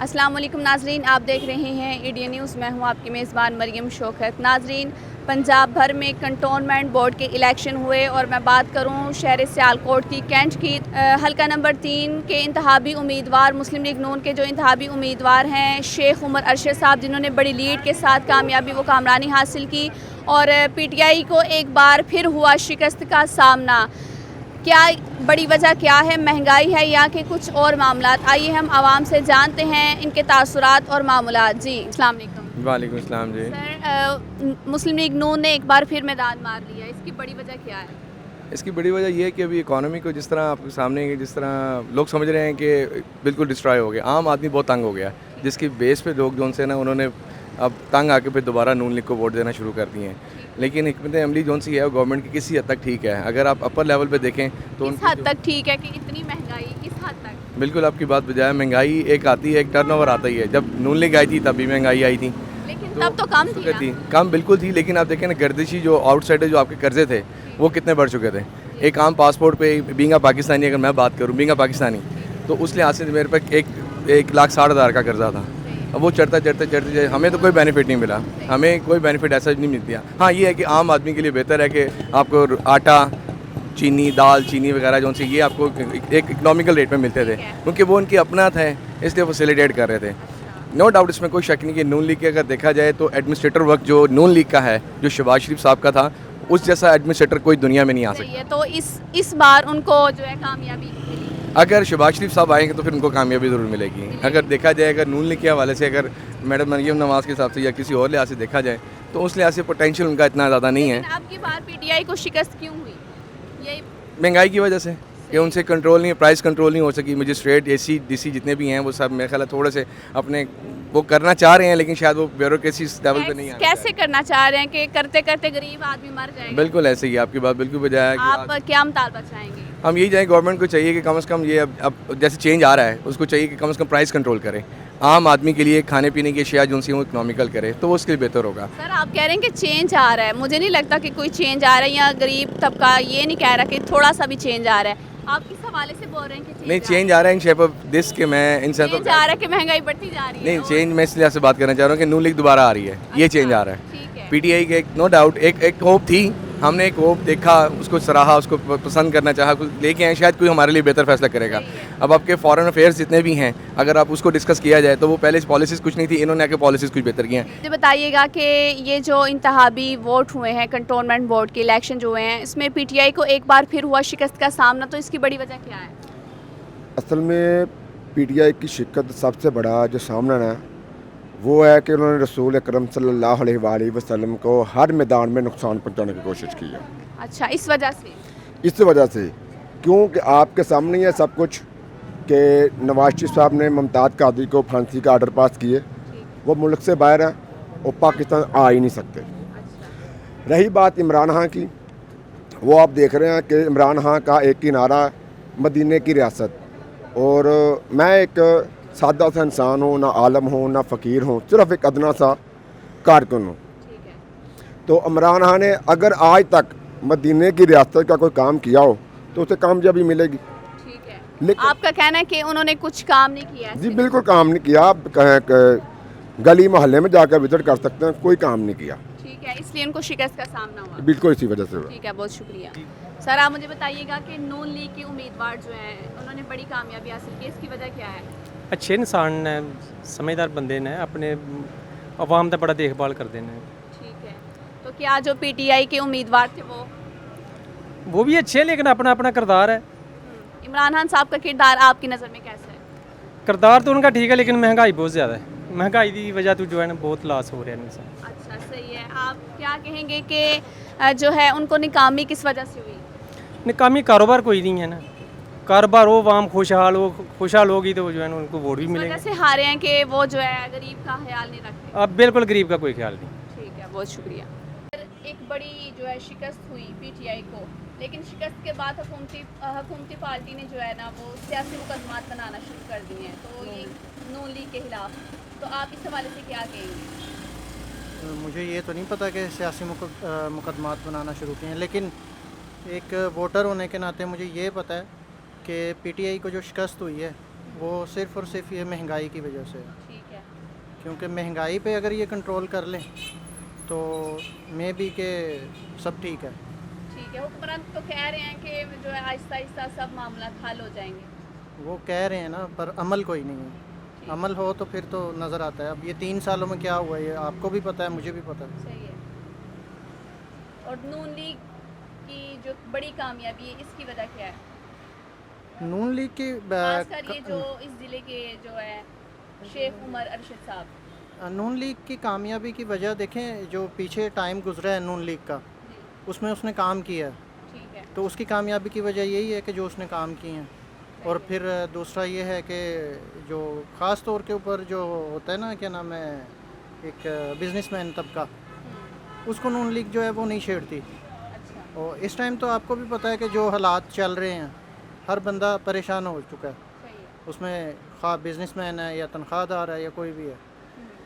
अस्सलाम वालेकुम नाजरीन, आप देख रहे हैं इंडियन न्यूज़। मैं हूं आपकी मेज़बान मरियम शौकत। नाजरीन, पंजाब भर में कंटोनमेंट बोर्ड के इलेक्शन हुए और मैं बात करूं शहर सियालकोट की, कैंट की, हल्का नंबर 3 के इंतहाबी उम्मीदवार मुस्लिम लीग नून के जो इंतहाबी उम्मीदवार हैं शेख उमर अरशद साहब, जिन्होंने बड़ी लीड के साथ कामयाबी व कामरानी हासिल की और PTI को एक बार फिर हुआ शिकस्त का सामना। क्या बड़ी वजह क्या है? महंगाई है या कि कुछ और मामलात? आइए हम आवाम से जानते हैं इनके तासुरात और मामलात। जी अस्सलाम वालेकुम। वालेकुम अस्सलाम जी। सर, मुस्लिम लीग नून ने एक बार फिर मैदान मार लिया, इसकी बड़ी वजह क्या है? इसकी बड़ी वजह यह है कि अभी इकॉनमी को जिस तरह आपके सामने है, जिस तरह लोग समझ रहे हैं कि बिल्कुल डिस्ट्रॉय हो गया, आम आदमी बहुत तंग हो गया, जिसकी बेस पे लोग जो से ना उन्होंने अब तंग आके फिर दोबारा नून लीग को वोट देना शुरू कर दिए हैं। लेकिन हिकमत अमली जो सी है वो गवर्नमेंट की किसी हद तक ठीक है। अगर आप अपर लेवल पे देखें तो किस हद तक ठीक है कि इतनी महंगाई किस हद तक? बिल्कुल आपकी बात बजाय, महंगाई एक आती है, एक टर्नओवर आता ही है। जब नून लीग आई थी तब भी महंगाई आई थी, लेकिन तब तो कम थी ना? कम बिल्कुल थी, लेकिन आप देखें ना गर्दिशी जो आउटसाइडर जो आपके कर्जे थे वो कितने बढ़ चुके थे। एक आम पासपोर्ट पे बींगा पाकिस्तानी, अगर मैं बात करूँ बींगा पाकिस्तानी, तो उस लिहाज से मेरे पे 1,60,000 का कर्जा था। अब वो चढ़ते हमें तो कोई बेनिफिट नहीं मिला, हमें कोई बेनिफिट ऐसा नहीं मिलती है। हाँ ये है कि आम आदमी के लिए बेहतर है कि आपको आटा, चीनी, दाल, चीनी वगैरह जो सी ये आपको एक इकनॉमिकल रेट में मिलते थे, क्योंकि वो उनकी अपना था, इसलिए फैसिलिटेट कर रहे थे। नो डाउट इसमें कोई शक नहीं कि नून लीग के अगर देखा जाए तो एडमिनिस्ट्रेटर वर्क जो नून लीग का है, जो शहबाज शरीफ साहब का था, उस जैसा एडमिनिस्ट्रेटर कोई दुनिया में नहीं आ सकता। तो इस बार उनको जो है कामयाबी मिली। अगर शहबाज शरीफ साहब आएंगे तो फिर उनको कामयाबी ज़रूर मिलेगी। अगर देखा जाए, अगर नून लीग के हवाले से, अगर मैडम मरियम नवाज़ के हिसाब से या किसी और लिहाज से देखा जाए तो उस लिहाज से पोटेंशियल उनका इतना ज़्यादा नहीं है। अब की बार PTI को शिकस्त क्यों हुई? यही महंगाई की वजह से कि उनसे कंट्रोल नहीं, प्राइस कंट्रोल नहीं हो सकी। मजिस्ट्रेट, AC, DC जितने भी हैं वो सब मेरे ख्याल है थोड़े से अपने वो करना चाह रहे हैं, लेकिन शायद वो ब्यूरोक्रेसी लेवल पे नहीं आ कैसे करना चाह रहे हैं कि करते करते गरीब आदमी मर जाएगा? बिल्कुल ऐसे ही, आपकी बात बिल्कुल बजाय। आप क्या मुतालबा चाहेंगे? हम यही चाहें, गवर्नमेंट को चाहिए कि कम से कम ये अब जैसे चेंज आ रहा है उसको चाहिए कि कम से कम प्राइस कंट्रोल करे, आम आदमी के लिए खाने पीने की अशिया जो सी वो इकनॉमिकल करे, तो वो उसके लिए बेहतर होगा। सर, आप कह रहे हैं कि चेंज आ रहा है, मुझे नहीं लगता कि कोई चेंज आ रहा है, या गरीब तबका ये नहीं कह रहा कि थोड़ा सा भी चेंज आ रहा है। आप किस हवाले से बोल रहे हैं कि नहीं, चेंज आ रहा है इन शेप ऑफ दिस के मैं इनसे तो चेंज आ रहा है कि महंगाई बढ़ती जा रही है? नहीं, चेंज मैं इसलिए से बात करना चाह रहा हूँ कि नून लीग दोबारा आ रही है, ये चेंज आ रहा है। ठीक है। PTI के नो डाउट एक होप थी, हमने एक होप देखा, उसको सराहा, उसको पसंद करना चाहा, कुछ लेके आए, शायद कोई हमारे लिए बेहतर फैसला करेगा। अब आपके फॉरेन अफेयर्स जितने भी हैं, अगर आप उसको डिस्कस किया जाए तो वो पहले पॉलिसीज़ कुछ नहीं थी, इन्होंने आके पॉलिसीज़ कुछ बेहतर की हैं। मुझे बताइएगा कि ये जो इंतहाबी वोट हुए हैं, कंटोनमेंट बोर्ड के इलेक्शन जो हुए हैं, इसमें PTI को एक बार फिर हुआ शिकस्त का सामना, तो इसकी बड़ी वजह क्या है? असल में PTI की शिकस्त सबसे बड़ा जो सामना है वो है कि उन्होंने रसूल अकरम सल्लल्लाहु अलैहि वसल्लम को हर मैदान में नुकसान पहुंचाने की कोशिश की है। अच्छा, इस वजह से? इस वजह से क्योंकि आपके सामने है सब कुछ कि नवाज शरीफ साहब ने मुमताज़ कादरी को फांसी का आर्डर पास किए, वो मुल्क से बाहर है, वो पाकिस्तान आ ही नहीं सकते। रही बात इमरान खान की, वो आप देख रहे हैं कि इमरान खान का एक ही नारा मदीने की रियासत, और मैं एक सादा सा इंसान हूँ, ना आलम हूँ ना फ़कीर हूँ, सिर्फ एक अदना सा कारकुन हूँ। तो इमरान खान ने अगर आज तक मदीने की रियासत का कोई काम किया हो तो उसे कामयाबी मिलेगी। ठीक है। लेकिन आपका कहना है कि उन्होंने कुछ काम नहीं किया? जी बिल्कुल काम नहीं किया। आप गली मोहल्ले में जाकर विजिट कर सकते हैं, कोई काम नहीं किया। ठीक है, इसलिए उनको शिकस्त का सामना हुआ। बिल्कुल इसी वजह से हुआ। ठीक है, बहुत शुक्रिया। सर, आप मुझे बताइएगा कि नून लीग के उम्मीदवार जो हैं उन्होंने बड़ी कामयाबी हासिल की, इसकी वजह क्या है? अच्छे इंसान ने, समझदार बंदे ने, अपने अवाम का बड़ा देखभाल करते हैं। ठीक है, तो क्या जो PTI के उम्मीदवार थे वो भी अच्छे हैं, लेकिन अपना अपना किरदार है। इमरान खान साहब का किरदार आपकी नज़र में कैसा है? किरदार तो उनका ठीक है, लेकिन महंगाई बहुत ज़्यादा है। महंगाई की वजह तो जो है ना बहुत लॉस हो रहा है इंसान। अच्छा, सही है। आप क्या कहेंगे कि जो है उनको नाकामी किस वजह से हुई? निकामी कारोबार कोई नहीं है ना, कारोबार हो, आवाम खुशहाल होगी तो जो है ना उनको वोट भी इस वजह मिलेंगे। से हारे हैं कि वो जो है गरीब का ख्याल नहीं रखते। अब बिल्कुल गरीब का कोई ख्याल नहीं। ठीक है, बहुत शुक्रिया। एक बड़ी जो है शिकस्त हुई PTI को, लेकिन शिकस्त के बाद हुकूमती पार्टी ने जो है ना वो सियासी मुकदमात बनाना शुरू कर दिए हैं, तो ये नून लीग के खिलाफ, तो आप इस हवाले से क्या कहेंगे? मुझे ये तो नहीं पता कि सियासी मुकदमात बनाना शुरू किए हैं, लेकिन एक वोटर होने के नाते मुझे ये पता है कि PTI को जो शिकस्त हुई है वो सिर्फ़ और सिर्फ ये महंगाई की वजह से है। ठीक है। क्योंकि महंगाई पे अगर ये कंट्रोल कर लें तो मे बी के सब ठीक है। ठीक है, हुक्मरान तो कह रहे हैं कि जो है आहिस्ता आहिस्ता सब मामला हल हो जाएंगे। वो कह रहे हैं ना, पर अमल कोई नहीं है। अमल हो तो फिर तो नज़र आता है। अब ये 3 सालों में क्या हुआ, ये आपको भी पता है, मुझे भी पता है। सही है। और नून लीग की जो बड़ी कामयाबी है, इसकी वजह क्या है? नून लीग की खासकर ये जो इस ज़िले के जो है शेख उमर अरशद साहब। नून लीग की कामयाबी की वजह देखें, जो पीछे टाइम गुजरा है नून लीग का, जी, उसमें उसने काम किया है। ठीक है। तो उसकी कामयाबी की वजह यही है कि जो उसने काम किए हैं। और फिर दूसरा ये है कि जो ख़ास तौर के ऊपर जो होता है ना, क्या नाम है, एक बिजनेसमैन तबका, उसको नून लीग जो है वो नहीं छेड़ती। अच्छा। और इस टाइम तो आपको भी पता है कि जो हालात चल रहे हैं, हर बंदा परेशान हो चुका है। सही है। उसमें खा बिजनेसमैन है या तनख्वाहदार है या कोई भी है।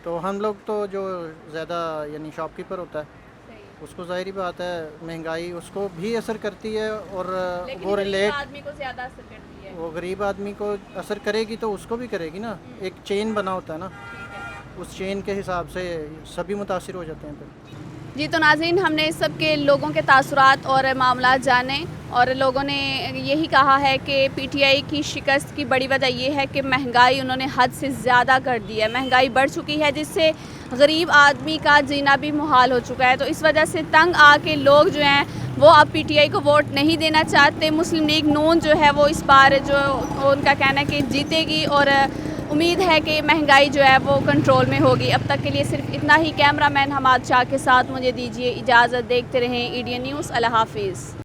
तो हम लोग तो जो ज़्यादा यानी शॉपकीपर होता है, सही है। उसको ज़ाहिरी बात है महंगाई उसको भी असर करती है। और लेकिन वो गरीब रिलेट आदमी को ज़्यादा असर करती है। वो गरीब आदमी को असर करेगी तो उसको भी करेगी ना। एक चेन बना होता है ना, ठीक है। उस चेन के हिसाब से सभी मुतासिर हो जाते हैं फिर। जी, तो नाज़रीन, हमने सबके लोगों के तासुरात और मामला जाने, और लोगों ने यही कहा है कि पीटीआई की शिकस्त की बड़ी वजह ये है कि महंगाई उन्होंने हद से ज़्यादा कर दी है। महंगाई बढ़ चुकी है जिससे गरीब आदमी का जीना भी मुहाल हो चुका है। तो इस वजह से तंग आके लोग जो हैं वो अब पीटीआई को वोट नहीं देना चाहते। मुस्लिम लीग नून जो है वो इस बार जो उनका कहना है कि जीतेगी, और उम्मीद है कि महंगाई जो है वो कंट्रोल में होगी। अब तक के लिए सिर्फ इतना ही। कैमरामैन हमाद शाह के साथ मुझे दीजिए इजाज़त। देखते रहें EDN न्यूज़। अल्लाह हाफिज़।